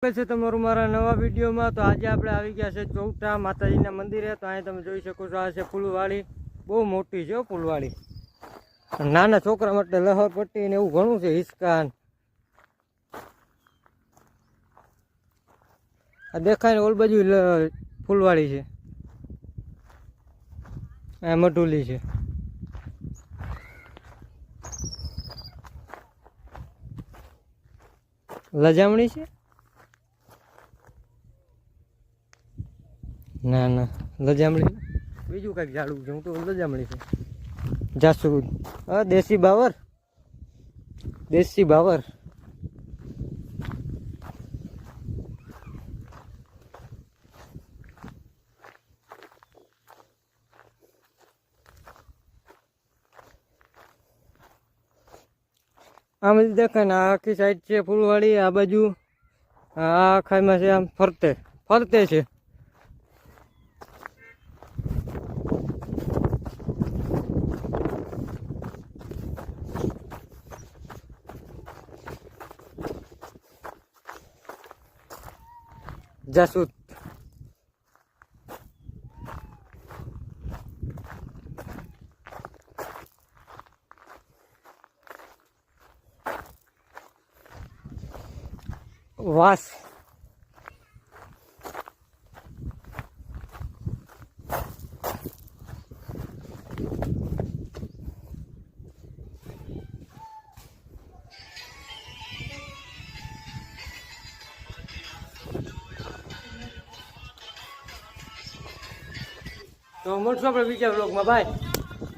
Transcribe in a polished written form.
છે તમારું મારા નવા વિડીયોમાં। તો આજે આપણે આવી ગયા છે ચૌટા માતાજીના મંદિરે। તો અહીં તમે જોઈ શકો છો, આ છે ફૂલવાડી, બહુ મોટી છે ફૂલવાડી। નાના છોકરા માટે લહરપટ્ટી ને એવું ઘણું છે, હિસકાન આ દેખાય ને, ઓલ બાજુ ફૂલવાડી છે, આ મઢુલી છે, લજામણી છે, ના ના લજામણી બીજું કઈક ઝાડું છે, હું તો લજામણી છે, જાસૂદ, દેશી બાવર, દેશી બાવર। આમ દેખાય ને, આ આખી સાઈડ છે ફૂલવાડી, આ બાજુ આ આખામાં છે, આમ ફરતે ફરતે છે। જાસૂદ, વાસ, તો મળશું આપણે બીજા બ્લોગમાં, બાય।